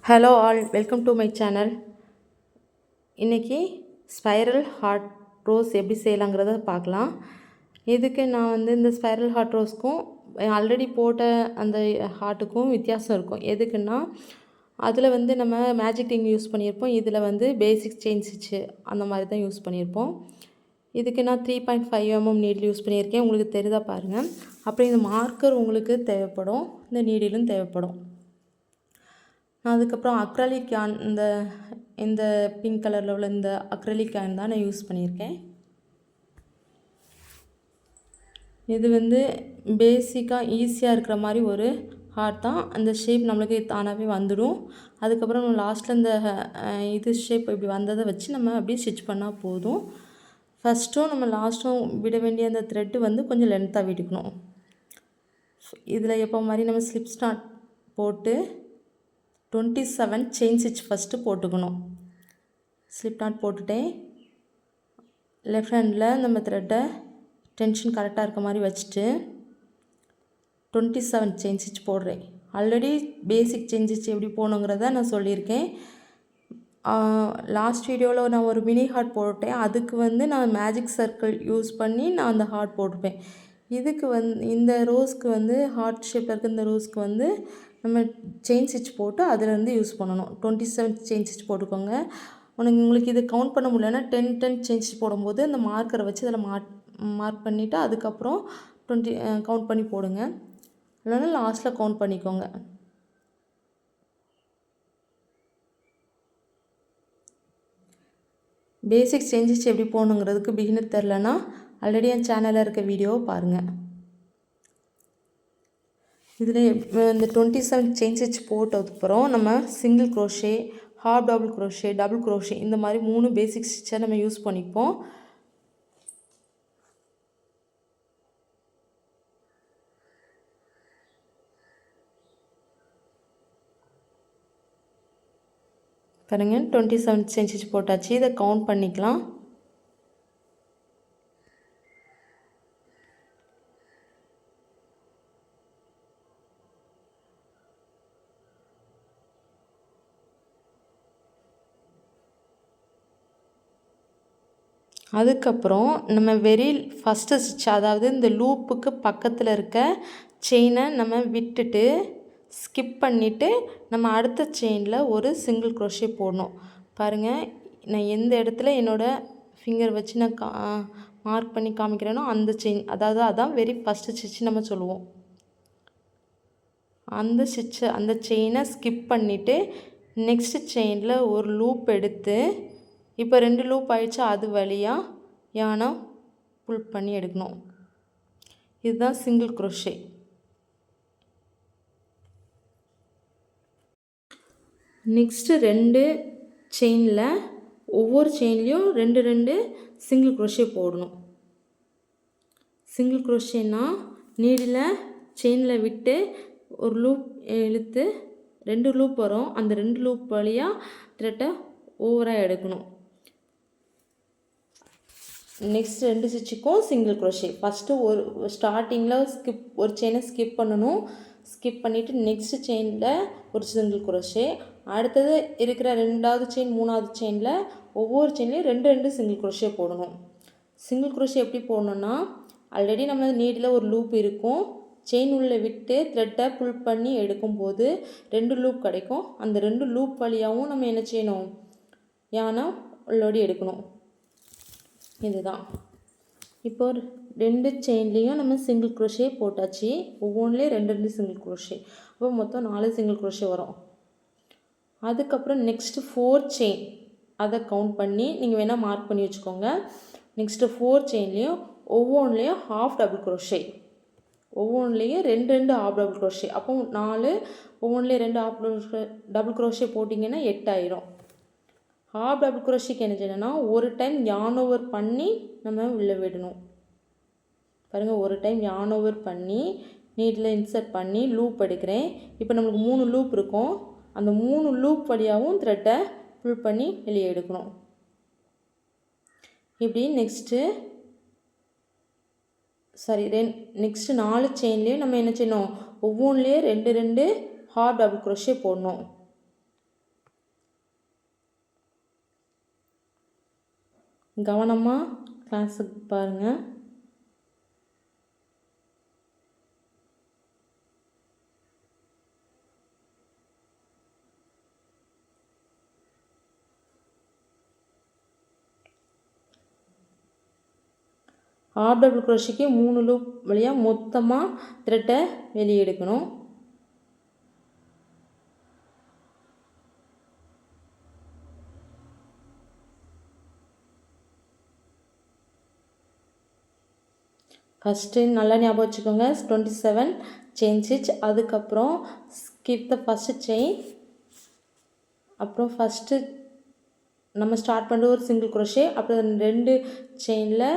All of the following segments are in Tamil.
Hello all, welcome to my channel. இன்றைக்கி ஸ்பைரல் ஹார்ட் ரோஸ் எப்படி செய்யலாங்கிறத பார்க்கலாம். இதுக்கு நான் இந்த ஸ்பைரல் ஹார்ட் ரோஸ்க்கும் ஆல்ரெடி போட்ட அந்த ஹார்ட்டுக்கும் வித்தியாசம் இருக்கும். எதுக்குன்னா அதில் நம்ம மேஜிக் ரிங் யூஸ் பண்ணியிருப்போம். இதில் பேசிக் செயின் ஸ்டிச்சு அந்த மாதிரி தான் யூஸ் பண்ணியிருப்போம். இதுக்கு நான் 3.5 mm நீடில் யூஸ் பண்ணியிருக்கேன். உங்களுக்கு தெரியுதா பாருங்கள். அப்புறம் இந்த மார்க்கர் உங்களுக்கு தேவைப்படும், இந்த நீடிலும் தேவைப்படும். அதுக்கப்புறம் அக்ரலிக் கேன், இந்த பிங்க் கலரில் உள்ள இந்த அக்ரலிக் கேன் தான் நான் யூஸ் பண்ணியிருக்கேன். இது பேசிக்காக ஈஸியாக இருக்கிற மாதிரி ஒரு ஹார்ட் தான். அந்த ஷேப் நம்மளுக்கு தானாகவே வந்துடும். அதுக்கப்புறம் நம்ம லாஸ்ட்டில் இது ஷேப் இப்படி வந்ததை வச்சு நம்ம அப்படியே ஸ்டிச் பண்ணால் போதும். ஃபஸ்ட்டும் நம்ம லாஸ்ட்டும் விட வேண்டிய அந்த த்ரெட்டு கொஞ்சம் லென்த்தாக விட்டுக்கணும். இதில் எப்போ மாதிரி நம்ம ஸ்லிப் ஸ்டார்ட் போட்டு 27 செயின் ஸ்டிச் ஃபஸ்ட்டு போட்டுக்கணும். ஸ்லிப் நாட் போட்டுட்டேன். லெஃப்ட் ஹேண்டில் நம்ம த்ரெட்டை டென்ஷன் கரெக்டாக இருக்க மாதிரி வச்சுட்டு 27 செயின் ஸ்டிச் போடுறேன். ஆல்ரெடி பேசிக் செயின் ஸ்டிச் எப்படி போகணுங்கிறத நான் சொல்லியிருக்கேன். லாஸ்ட் வீடியோவில் நான் ஒரு மினி ஹார்ட் போட்டேன். அதுக்கு நான் மேஜிக் சர்க்கிள் யூஸ் பண்ணி நான் அந்த ஹார்ட் போட்டுப்பேன். இதுக்கு இந்த ரோஸ்க்கு ஹார்ட் ஷேப்பில் இருக்க இந்த ரோஸ்க்கு நம்ம செயின் ஸ்டிச் போட்டு அதிலேருந்து யூஸ் பண்ணணும். 27 செயின் ஸ்டிச் போட்டுக்கோங்க. உங்களுக்கு இது கவுண்ட் பண்ண முடியலன்னா 10 செயின் ஸ்டிச் போடும்போது அந்த மார்க்கரை வச்சு அதில் மார்க் பண்ணிவிட்டு அதுக்கப்புறம் 20 கவுண்ட் பண்ணி போடுங்க. இல்லைன்னா லாஸ்ட்டில் கவுண்ட் பண்ணிக்கோங்க. பேசிக் செயின் ஸ்டிச் எப்படி போகணுங்கிறதுக்கு பிகினர் தெரிலனா ஆல்ரெடி என் சேனலில் இருக்க வீடியோவை பாருங்கள். இதில் இந்த 27 செயின் ஸ்டிச் போட்டதுக்கப்புறம் நம்ம single crochet, half double crochet, double crochet இந்த மாதிரி 3 பேசிக் ஸ்டிச்சை நம்ம யூஸ் பண்ணிப்போம். பாருங்கள், 27 செயின் ஸ்டிச் போட்டாச்சு. இதை கவுண்ட் பண்ணிக்கலாம். அதுக்கப்புறம் நம்ம வெரி ஃபஸ்ட்டு ஸ்டிச், அதாவது இந்த லூப்புக்கு பக்கத்தில் இருக்க செயினை நம்ம விட்டுட்டு ஸ்கிப் பண்ணிவிட்டு நம்ம அடுத்த செயினில் ஒரு சிங்கிள் க்ரோஷே போடணும். பாருங்கள், நான் எந்த இடத்துல என்னோடய ஃபிங்கர் வச்சு நான் மார்க் பண்ணி காமிக்கிறேனோ அந்த செயின், அதாவது அதான் வெரி ஃபஸ்ட்டு ஸ்டிச் நம்ம சொல்லுவோம். அந்த செயினை ஸ்கிப் பண்ணிவிட்டு நெக்ஸ்ட்டு செயினில் ஒரு லூப் எடுத்து, இப்போ 2 லூப் ஆயிடுச்சு, அது வழியாக யானை புல் பண்ணி எடுக்கணும். இதுதான் சிங்கிள் க்ரோஷே. நெக்ஸ்ட்டு 2 செயினில் ஒவ்வொரு செயின்லேயும் 2 சிங்கிள் க்ரோஷே போடணும். சிங்கிள் க்ரோஷேனா நீடில் செயினில் விட்டு ஒரு லூப் இழுத்து 2 லூப் வரும். அந்த 2 லூப் வழியாக த்ரெட்டை ஓவராக எடுக்கணும். நெக்ஸ்ட் 2 ஸ்டிச்சுக்கும் சிங்கிள் க்ரோஷே. ஃபஸ்ட்டு ஒரு ஸ்டார்டிங்கில் ஒரு செயினை ஸ்கிப் பண்ணணும். ஸ்கிப் பண்ணிவிட்டு நெக்ஸ்ட்டு செயினில் ஒரு சிங்கிள் க்ரோஷே. அடுத்தது இருக்கிற 2வது செயின் 3வது செயினில் ஒவ்வொரு செயின்லேயும் 2 சிங்கிள் க்ரோஷே போடணும். சிங்கிள் க்ரோஷே எப்படி போடணுன்னா, ஆல்ரெடி நம்ம நீடில் ஒரு லூப் இருக்கும். செயின் உள்ளே விட்டு த்ரெட்டை புல் பண்ணி எடுக்கும்போது 2 லூப் கிடைக்கும். அந்த 2 லூப் வழியாகவும் நம்ம என்ன செய்யணும், யானை உள்ளோடி எடுக்கணும். இதுதான். இப்போ 2 செயின்லேயும் நம்ம சிங்கிள் க்ரோஷே போட்டாச்சு. ஒவ்வொன்றுலேயும் 2 சிங்கிள் க்ரோஷே. அப்போ மொத்தம் 4 சிங்கிள் க்ரோஷே வரும். அதுக்கப்புறம் நெக்ஸ்ட்டு 4 செயின், அதை கவுண்ட் பண்ணி நீங்கள் வேணால் மார்க் பண்ணி வச்சுக்கோங்க. நெக்ஸ்ட்டு 4 செயின்லேயும் ஒவ்வொன்றுலேயும் ஹாஃப் டபுள் க்ரோஷே. ஒவ்வொன்றுலேயும் 2 ஹாஃப் டபுள் க்ரோஷே. அப்போ 4, ஒவ்வொன்றுலேயும் 2 ஹாஃப் டபுள் க்ரோஷே போட்டிங்கன்னா 8 ஆயிரும். ஹாஃப் டபுள் க்ரோஷேக்கு என்ன செய்யணும்னா, ஒரு டைம் யான் ஓவர் பண்ணி நம்ம உள்ளே விடணும். பாருங்கள், ஒரு டைம் யான் ஓவர் பண்ணி நீட்டில் இன்சர்ட் பண்ணி லூப் எடுக்கிறேன். இப்போ நம்மளுக்கு 3 லூப் இருக்கும். அந்த 3 லூப் வழியாகவும் த்ரெட்டை புல் பண்ணி வெளியே எடுக்கணும். இப்படி நெக்ஸ்ட்டு 4 செயின்லேயும் நம்ம என்ன செய்யணும், ஒவ்வொன்றுலேயே 2 ஹாஃப் டபுள் க்ரோஷே போடணும். கவனமாக கிளாஸுக்கு பாருங்கள். ஹாஃப் டபுள் க்ரோஷேக்கு 3 லூப் வழியாக மொத்தமாக த்ரெட்டை வெளியே எடுக்கணும். ஃபஸ்ட்டு நல்லா ஞாபகம் வச்சுக்கோங்க, 27 செயின் ஸ்டிச். அதுக்கப்புறம் ஸ்கிப் த ஃபஸ்ட்டு செயின். அப்புறம் ஃபஸ்ட்டு நம்ம ஸ்டார்ட் பண்ணுற ஒரு சிங்கிள் குரோஷே, அப்புறம் 2 செயினில்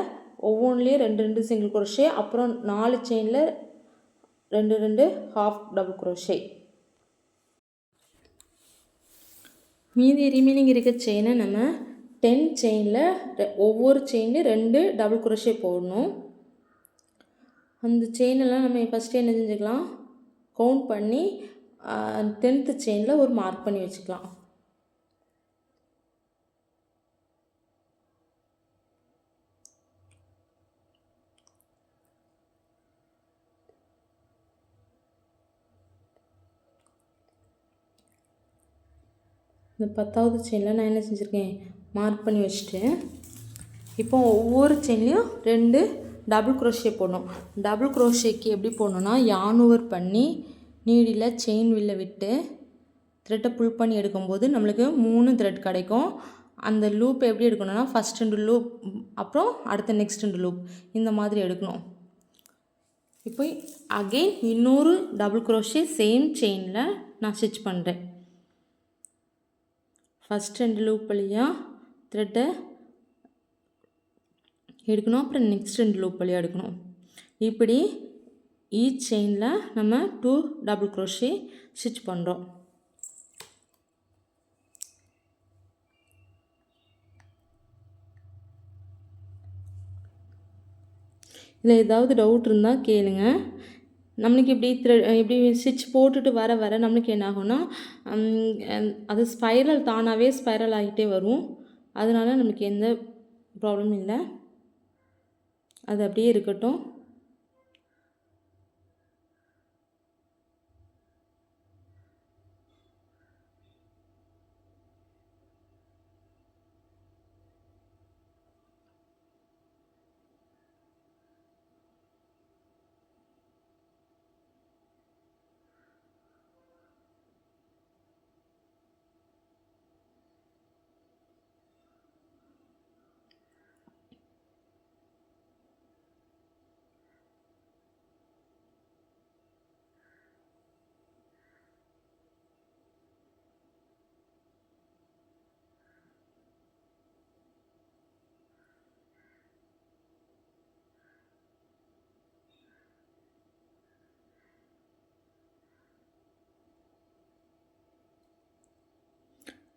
ஒவ்வொன்றுலேயும் 2 சிங்கிள் குரோஷே, அப்புறம் 4 செயினில் 2 ஹாஃப் டபுள் குரோஷே. மீதி ரிமைனிங் இருக்க செயினை நம்ம 10 செயினில் ஒவ்வொரு செயின்லேயும் 2 டபுள் குரோஷே போடணும். அந்த செயினெல்லாம் நம்ம ஃபஸ்ட்டு என்ன செஞ்சுக்கலாம், கவுண்ட் பண்ணி 10th செயினில் ஒரு மார்க் பண்ணி வச்சுக்கலாம். இந்த 10வது செயினில் நான் என்ன செஞ்சுருக்கேன், மார்க் பண்ணி வச்சுட்டேன். இப்போ ஒவ்வொரு செயின்லேயும் 2 டபுள் குரோஷே போடணும். டபுள் குரோஷேக்கு எப்படி போடணுன்னா, yarn over பண்ணி நீடியில் செயின் வில்ல விட்டு த்ரெட்டை புல் பண்ணி எடுக்கும்போது நம்மளுக்கு 3 த்ரெட் கிடைக்கும். அந்த லூப் எப்படி எடுக்கணும்னா, ஃபஸ்ட் 2 லூப், அப்புறம் அடுத்த நெக்ஸ்ட் 2 லூப், இந்த மாதிரி எடுக்கணும். இப்போ அகெயின் இன்னொரு டபுள் குரோஷே சேம் செயினில் நான் ஸ்டிச் பண்ணுறேன். ஃபஸ்ட் 2 லூப் வழியாக த்ரெட்டை எடுக்கணும், அப்புறம் நெக்ஸ்ட் 2 லூப் வழியாக எடுக்கணும். இப்படி ஈச் செயினில் நம்ம 2 டபுள் குரோஷே ஸ்டிச் பண்ணுறோம். இதில் ஏதாவது டவுட் இருந்தால் கேளுங்க. நம்மளுக்கு இப்படி ஸ்டிச் போட்டுட்டு வர வர நம்மளுக்கு என்ன ஆகும்னா, அது ஸ்பைரல் தானாகவே ஸ்பைரல் ஆகிட்டே வரும். அதனால நமக்கு எந்த ப்ராப்ளமும் இல்லை, அது அப்படியே இருக்கட்டும்.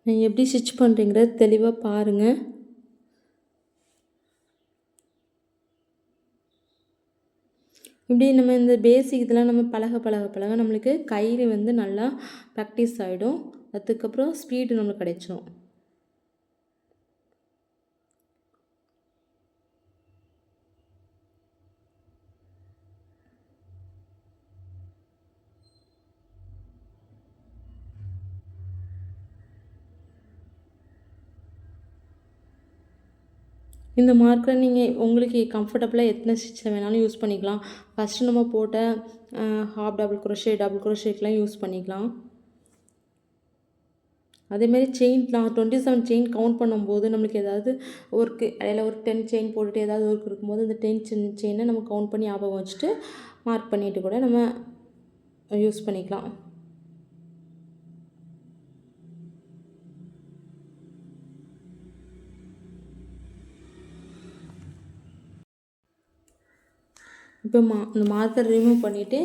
நீங்கள் எப்படி ஸ்டிச் பண்ணுறீங்கிறத தெளிவாக பாருங்கள். இப்படி நம்ம இந்த பேசிக் இதெல்லாம் நம்ம பழக நம்மளுக்கு கையில் வந்து நல்லா ப்ராக்டிஸ் ஆகிடும். அதுக்கப்புறம் ஸ்பீடு நம்மளுக்கு கிடைச்சிடும். இந்த மார்க்கரை நீங்கள் உங்களுக்கு கம்ஃபர்டபுளாக எத்தனை ஸ்டிச்சில் வேணாலும் யூஸ் பண்ணிக்கலாம். ஃபஸ்ட்டு நம்ம போட்ட ஹாஃப் டபுள் குரோஷேக்கெலாம் யூஸ் பண்ணிக்கலாம். அதேமாதிரி செயின் நான் 27 செயின் கவுண்ட் பண்ணும்போது நம்மளுக்கு ஏதாவது ஒர்க்கு அதில் ஒரு 10 செயின் போட்டுட்டு ஏதாவது ஒர்க் இருக்கும்போது அந்த 10 செயினை நம்ம கவுண்ட் பண்ணி ஞாபகம் வச்சுட்டு மார்க் பண்ணிவிட்டு கூட நம்ம யூஸ் பண்ணிக்கலாம். இப்போ இந்த மார்க்கர் ரிமூவ் பண்ணிவிட்டு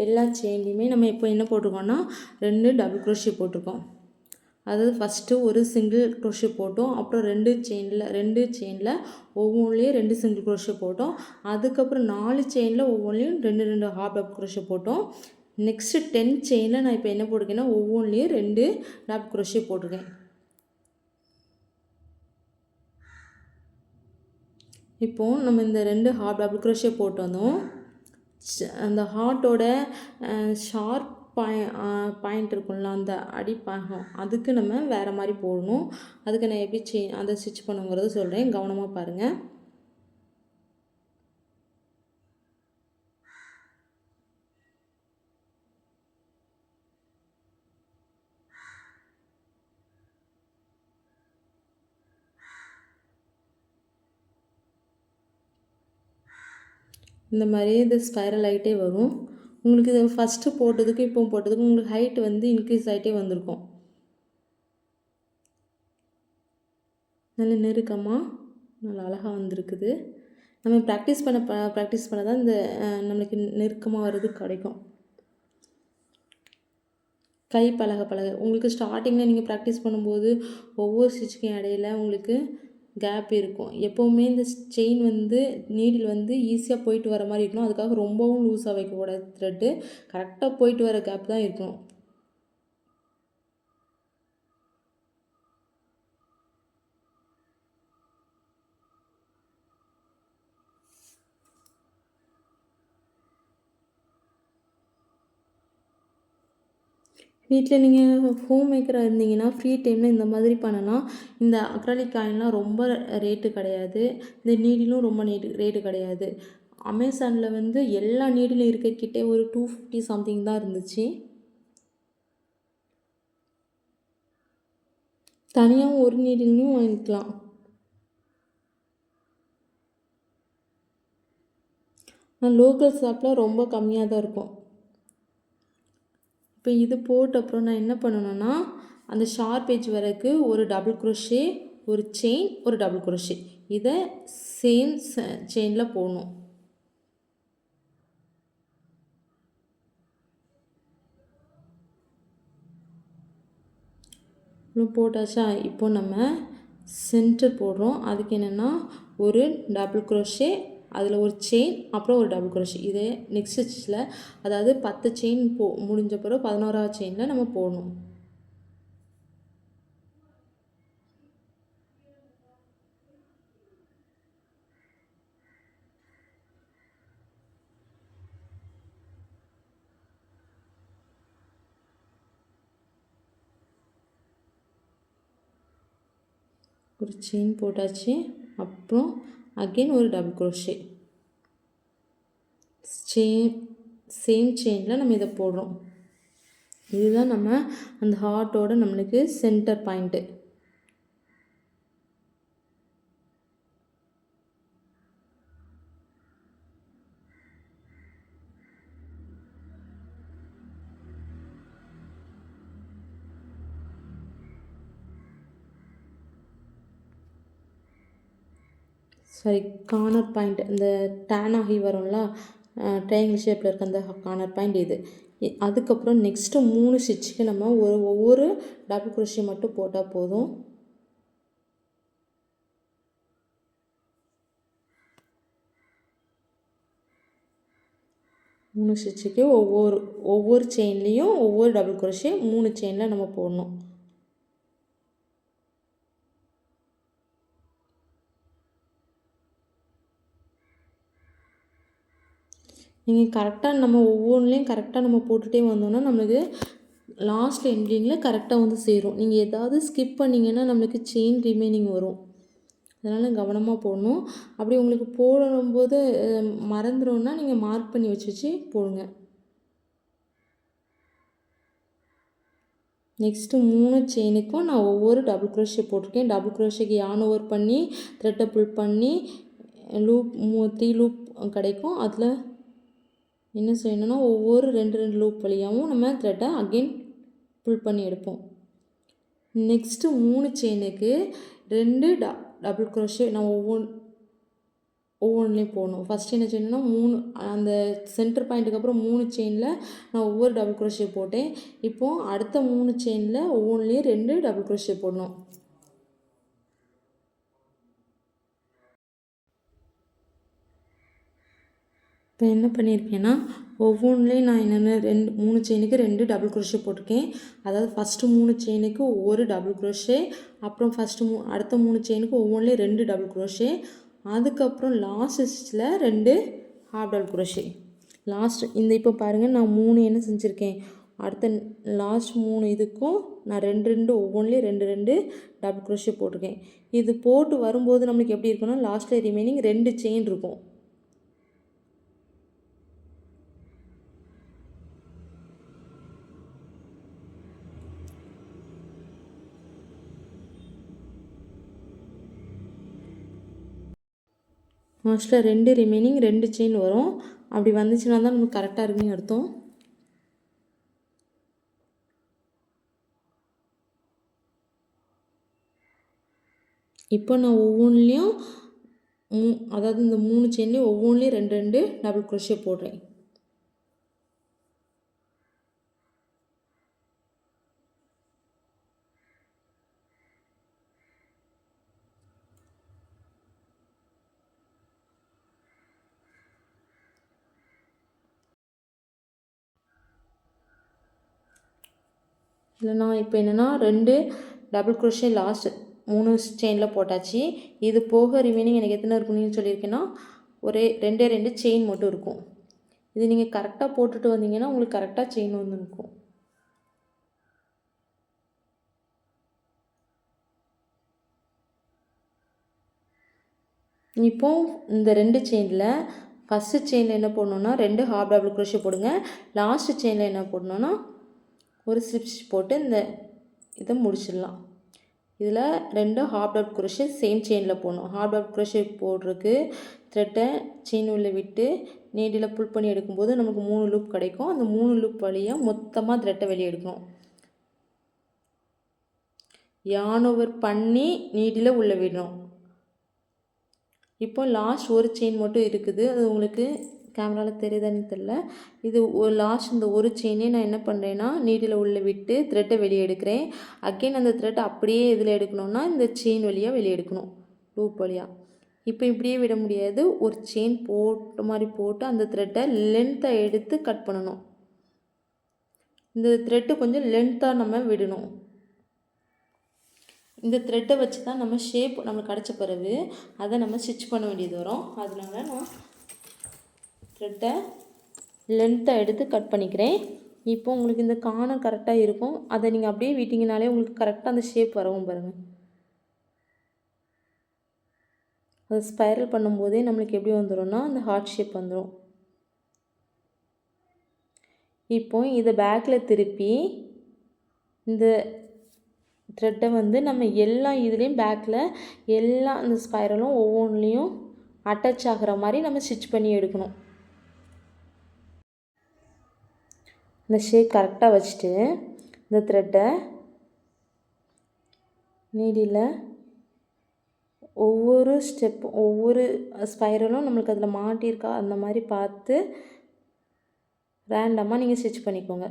எல்லா செயின்லேயுமே நம்ம இப்போ என்ன போட்டிருக்கோம்னா 2 டபுள் குரோஷே போட்டிருக்கோம். அதாவது ஃபஸ்ட்டு ஒரு சிங்கிள் குரோஷே போட்டோம், அப்புறம் 2 செயினில் ஒவ்வொன்றுலேயும் 2 சிங்கிள் குரோஷே போட்டோம். அதுக்கப்புறம் 4 செயினில் ஒவ்வொன்றுலேயும் 2 ஹாஃப் டபுள் குரோஷே போட்டோம். நெக்ஸ்ட்டு 10 செயினில் நான் இப்போ என்ன போட்டிருக்கேன்னா ஒவ்வொன்றுலேயும் 2 டபுள் குரோஷே போட்டிருக்கேன். இப்போது நம்ம இந்த 2 ஹார்ட் டபுள் க்ரோஷே போட்டு வந்தோம். அந்த ஹார்ட்டோட ஷார்ப் பாயிண்ட் இருக்கும்ல, அந்த அடிப்பாகம் அதுக்கு நம்ம வேறு மாதிரி போடணும். அதுக்கு நான் எப்படி அதை ஸ்டிச் பண்ணுங்கிறது சொல்கிறேன், கவனமாக பாருங்கள். இந்த மாதிரி இது ஸ்பைரல் ஆகிட்டே வரும். உங்களுக்கு இது ஃபஸ்ட்டு போட்டதுக்கு இப்போ போட்டதுக்கு உங்களுக்கு ஹைட் வந்து இன்க்ரீஸ் ஆகிட்டே வந்திருக்கும். நல்ல நெருக்கமாக நல்லா அழகாக வந்திருக்குது. நம்ம ப்ராக்டிஸ் பண்ண தான் இந்த நம்மளுக்கு நெருக்கமாக வர்றது கிடைக்கும். கை பழக உங்களுக்கு ஸ்டார்டிங்கில் நீங்கள் ப்ராக்டிஸ் பண்ணும்போது ஒவ்வொரு ஸ்டிச்சுக்கும் இடையில உங்களுக்கு கேப் இருக்கும். எப்போவுமே இந்த செயின் வந்து நீடில் வந்து ஈஸியாக போயிட்டு வர மாதிரி இருக்கணும். அதுக்காக ரொம்பவும் லூஸாக வைக்கக்கூடாது. த்ரெட்டு கரெக்டாக போயிட்டு வர கேப் தான் இருக்கணும். வீட்டில் நீங்கள் ஹோம் மேக்கராக இருந்தீங்கன்னா ஃப்ரீ டைமில் இந்த மாதிரி பண்ணலாம். இந்த அக்ராலிக் காயின்லாம் ரொம்ப ரேட்டு கிடையாது. இந்த நீடிலும் ரொம்ப ரேட்டு கிடையாது. அமேசானில் வந்து எல்லா நீடிலும் இருக்கக்கிட்டே ஒரு 250 சம்திங் தான் இருந்துச்சு. தனியாகவும் ஒரு நீடிலையும் வாங்கிக்கலாம். லோக்கல் ஷாப்பில் ரொம்ப கம்மியாக தான் இருக்கும். இப்போ இது போட்ட அப்புறம் நான் என்ன பண்ணணும்னா, அந்த ஷார்ப் எட்ஜ் வரைக்கும் ஒரு டபுள் க்ரோஷே, ஒரு செயின், ஒரு டபுள் க்ரோஷே, இதை சேம் செயினில் போடணும். போட்டாச்சா? இப்போ நம்ம சென்டர் போடுறோம். அதுக்கு என்னென்னா ஒரு டபுள் க்ரோஷே, அதில் ஒரு செயின், அப்புறம் ஒரு டபுள் க்ரோஷே. இதே நெக்ஸ்ட் ஸ்டிச்சில், அதாவது 10 செயின் முடிஞ்ச பிறகு 11ஆவது செயினில் நம்ம போடணும். ஒரு செயின் போட்டாச்சு. அப்புறம் அகெயின் ஒரு டபுள் க்ரோஷே, சேம் செயினில் நம்ம இதை போடுறோம். இதுதான் நம்ம அந்த ஹார்ட்டோட நம்மளுக்கு centre point. Sorry, corner point, இந்த டேன் ஆகி வரும்ல, ட்ரையாங்கிள் ஷேப்பில் இருக்க அந்த கார்னர் பாயிண்ட் இது. அதுக்கப்புறம் நெக்ஸ்ட்டு 3 ஸ்டிச்சுக்கு நம்ம ஒவ்வொரு டபுள் க்ரோஷே மட்டும் போட்டால் போதும். மூணு ஸ்டிச்சுக்கு ஒவ்வொரு செயின்லேயும் ஒவ்வொரு டபுள் க்ரோஷே 3 செயினில் நம்ம போடணும். நீங்கள் கரெக்டாக நம்ம ஒவ்வொன்றுலேயும் கரெக்டாக நம்ம போட்டுகிட்டே வந்தோம்னா நம்மளுக்கு லாஸ்ட் எண்டிங்கில் கரெக்டாக வந்து சேரும். நீங்கள் ஏதாவது ஸ்கிப் பண்ணிங்கன்னா நம்மளுக்கு செயின் ரிமைனிங் வரும். அதனால் கவனமாக போடணும். அப்படி உங்களுக்கு போடும்போது மறந்துடும்னா நீங்கள் மார்க் பண்ணி வச்சு போடுங்க. நெக்ஸ்ட்டு 3 செயினுக்கும் நான் ஒவ்வொரு டபுள் க்ரோஷே போட்டிருக்கேன். டபுள் க்ரோஷேக்கு யான் ஓவர் பண்ணி த்ரெட்டை புல் பண்ணி லூப் 3 லூப் கிடைக்கும். அதில் என்ன செய்யணும்னா ஒவ்வொரு 2 லூப் வழியாகவும் நம்ம த்ரெட்டை அகெயின் புல் பண்ணி எடுப்போம். நெக்ஸ்ட்டு 3 செயினுக்கு 2 டபுள் க்ரோஷே நான் ஒவ்வொன்றுலேயும் போடணும். ஃபஸ்ட் என்ன செய்யணும்னா 3 அந்த சென்டர் பாயிண்ட்டுக்கு அப்புறம் 3 செயினில் நான் ஒவ்வொரு டபுள் க்ரோஷே போட்டேன். இப்போது அடுத்த 3 செயினில் ஒவ்வொன்றுலேயும் 2 டபுள் க்ரோஷே போடணும். இப்போ என்ன பண்ணியிருக்கேன்னா ஒவ்வொன்றுலேயும் நான் என்னென்ன 3 செயினுக்கு 2 டபுள் க்ரோஷே போட்டிருக்கேன். அதாவது ஃபஸ்ட்டு 3 செயினுக்கு ஒவ்வொரு டபுள் க்ரோஷே, அப்புறம் அடுத்த 3 செயினுக்கு ஒவ்வொன்றுலேயும் 2 டபுள் க்ரோஷே, அதுக்கப்புறம் லாஸ்ட் ஸ்டிச்சில் 2 ஹாஃப் டபுள் குரோஷே. லாஸ்ட் இந்த இப்போ பாருங்கள் நான் 3 என்ன செஞ்சுருக்கேன். அடுத்த லாஸ்ட் 3 இதுக்கும் நான் 2 ஒவ்வொன்றிலையும் 2 டபுள் குரோஷே போட்டிருக்கேன். இது போட்டு வரும்போது நம்மளுக்கு எப்படி இருக்குன்னா லாஸ்ட்டில் ரிமைனிங் 2 செயின் இருக்கும். லாஸ்ட்டில் 2 ரிமைனிங் 2 செயின் வரும். அப்படி வந்துச்சுன்னா தான் நமக்கு கரெக்டாக இருக்குன்னு அர்த்தம். இப்போ நான் ஒவ்வொன்றிலையும் அதாவது இந்த 3 செயின்லேயும் ஒவ்வொன்றிலையும் 2 டபுள் குரோஷே போடுறேன். இதில் நான் இப்போ என்னென்னா 2 டபுள் குரோஷே லாஸ்ட் 3 செயினில் போட்டாச்சு. இது போக ரிமைனிங் எனக்கு எத்தனை இருக்குன்னு சொல்லியிருக்கேன்னா ஒரே 2 செயின் மட்டும் இருக்கும். இது நீங்கள் கரெக்டாக போட்டுட்டு வந்தீங்கன்னா உங்களுக்கு கரெக்டாக செயின் வந்து இருக்கும். இப்போ இந்த 2 செயினில் ஃபஸ்ட்டு செயினில் என்ன போடணுன்னா 2 ஹாஃப் டபுள் குரோஷே போடுங்க. லாஸ்ட் செயினில் என்ன போடணுன்னா ஒரு ஸ்லிப் ஸ்டிச் போட்டு இந்த இதை முடிச்சிடலாம். இதில் 2 ஹாஃப் டபுள் குரோஷே சேம் செயினில் போடணும். ஹாஃப் டபுள் குரோஷே போடுறதுக்கு த்ரெட்டை செயின் உள்ள விட்டு நீடில் புல் பண்ணி எடுக்கும்போது நமக்கு 3 லூப் கிடைக்கும். அந்த 3 லூப் வழியாக மொத்தமாக த்ரெட்டை வெளியே எடுக்கணும். yarn over பண்ணி நீடில் உள்ளே விடணும். இப்போ லாஸ்ட் ஒரு செயின் மட்டும் இருக்குது. அது உங்களுக்கு கேமராவில் தெரியுதான்னு தெரில. இது லாஸ்ட் இந்த ஒரு செயினே நான் என்ன பண்ணுறேன்னா நீடில் உள்ளே விட்டு த்ரெட்டை வெளியே எடுக்கிறேன். அகெயின் அந்த த்ரெட்டை அப்படியே இதில் எடுக்கணும்னா இந்த செயின் வழியாக வெளியே எடுக்கணும், லூப் வழியாக. இப்போ இப்படியே விட முடியாது. ஒரு செயின் போட்ட மாதிரி போட்டு அந்த த்ரெட்டை லென்த்தை எடுத்து கட் பண்ணணும். இந்த த்ரெட்டு கொஞ்சம் லென்த்தாக நம்ம விடணும். இந்த த்ரெட்டை வச்சு தான் நம்ம ஷேப் நம்மளுக்கு கிடச்ச பிறகு அதை நம்ம ஸ்டிச் பண்ண வேண்டியது வரும். அதனால நான் த்ரெட்டை லென்த்தை எடுத்து கட் பண்ணிக்கிறேன். இப்போ உங்களுக்கு இந்த கார்னர் கரெக்டாக இருக்கும். அதை நீங்கள் அப்படியே விட்டிங்கனாலே உங்களுக்கு கரெக்டாக அந்த ஷேப் வரவும் பாருங்கள். அதை ஸ்பைரல் பண்ணும்போதே நம்மளுக்கு எப்படி வந்துடும்னா அந்த ஹார்ட் ஷேப் வந்துடும். இப்போ இதை பேக்கில் திருப்பி இந்த த்ரெட்டை வந்து நம்ம எல்லா இதுலேயும் பேக்கில் எல்லா அந்த ஸ்பைரலும் ஒவ்வொன்றுலேயும் அட்டாச் ஆகிற மாதிரி நம்ம ஸ்டிச் பண்ணி எடுக்கணும். இந்த ஷேப் கரெக்டாக வச்சுட்டு இந்த த்ரெட்டை நீடியில் ஒவ்வொரு ஒவ்வொரு ஸ்பைரலும் நம்மளுக்கு அதில் மாட்டியிருக்கா அந்த மாதிரி பார்த்து ரேண்டமாக நீங்கள் ஸ்டிச் பண்ணிக்கோங்க.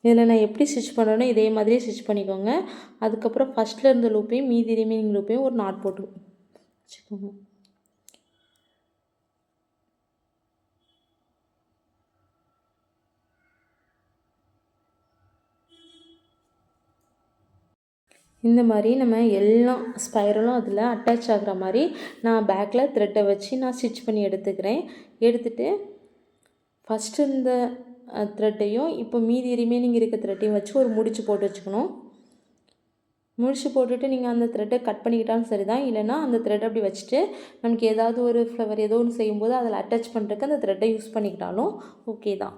இதில் நான் எப்படி ஸ்டிச் பண்ணுறேனோ இதே மாதிரியே ஸ்டிச் பண்ணிக்கோங்க. அதுக்கப்புறம் ஃபஸ்ட்டில் இருந்த லூப்பையும் மீதி ரிமைனிங் லூப்பையும் ஒரு நாட் போட்டு வச்சுக்கோங்க. இந்த மாதிரி நம்ம எல்லா ஸ்பைரலும் அதில் அட்டாச் ஆகிற மாதிரி நான் பேக்கில் த்ரெட்டை வச்சு நான் ஸ்டிச் பண்ணி எடுத்துக்கிறேன். எடுத்துகிட்டு ஃபஸ்ட்டு இந்த த்ரெட்டையும் இப்போ மீதி ரிமைனிங் இருக்க த்ரெட்டையும் வச்சு ஒரு முடிச்சு போட்டு வச்சுக்கணும். முடிச்சு போட்டுட்டு நீங்கள் அந்த த்ரெட்டை கட் பண்ணிக்கிட்டாலும் சரி தான். இல்லைனா அந்த த்ரெட் அப்படி வச்சுட்டு நமக்கு ஏதாவது ஒரு ஃப்ளவர் ஏதோ ஒன்று செய்யும்போது அதில் அட்டாச் பண்ணுறதுக்கு அந்த த்ரெட்டை யூஸ் பண்ணிக்கிட்டாலும் ஓகே தான்.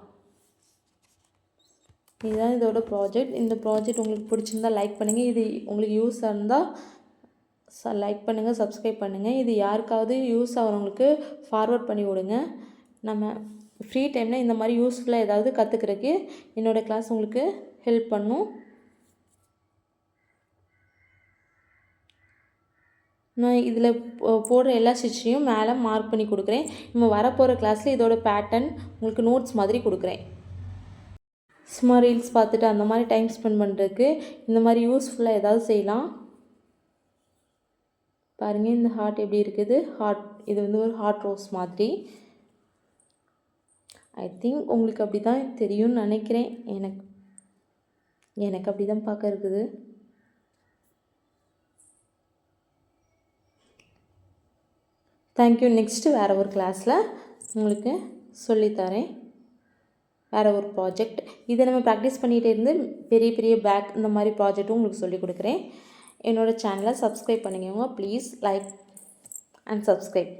இதுதான் இதோட ப்ராஜெக்ட். இந்த ப்ராஜெக்ட் உங்களுக்கு பிடிச்சிருந்தால் லைக் பண்ணுங்கள். இது உங்களுக்கு யூஸ் இருந்தால் லைக் பண்ணுங்கள், சப்ஸ்கிரைப் பண்ணுங்கள். இது யாருக்காவது யூஸ் ஆகிறவங்களுக்கு ஃபார்வர்ட் பண்ணி விடுங்க. நம்ம ஃப்ரீ டைமில் இந்த மாதிரி யூஸ்ஃபுல்லாக ஏதாவது கற்றுக்கிறதுக்கு என்னோடய கிளாஸ் உங்களுக்கு ஹெல்ப் பண்ணும். நான் இதில் போடுற எல்லா ஸ்டிச்சையும் மேலே மார்க் பண்ணி கொடுக்குறேன். நம்ம வரப்போகிற கிளாஸில் இதோட பேட்டர்ன் உங்களுக்கு நோட்ஸ் மாதிரி கொடுக்குறேன். சும்மா ரீல்ஸ் பார்த்துட்டு அந்த மாதிரி டைம் ஸ்பெண்ட் பண்ணுறதுக்கு இந்த மாதிரி யூஸ்ஃபுல்லாக ஏதாவது செய்யலாம். பாருங்கள் இந்த ஹார்ட் எப்படி இருக்குது. ஹார்ட் இது வந்து ஒரு ஹார்ட் ரோஸ் மாதிரி. ஐ திங்க் உங்களுக்கு அப்படி தான் தெரியும்னு நினைக்கிறேன். எனக்கு அப்படி தான் பார்க்க இருக்குது. தேங்க்யூ. நெக்ஸ்ட்டு வேறு ஒரு கிளாஸில் உங்களுக்கு சொல்லித்தரேன். வேறு ஒரு ப்ராஜெக்ட் இதை நம்ம ப்ராக்டிஸ் பண்ணிகிட்டே இருந்து பெரிய பெரிய பேக் இந்த மாதிரி ப்ராஜெக்ட்டும் உங்களுக்கு சொல்லிக் கொடுக்குறேன். என்னோடய சேனலை சப்ஸ்கிரைப் பண்ணிக்கோங்க ப்ளீஸ். Like and subscribe.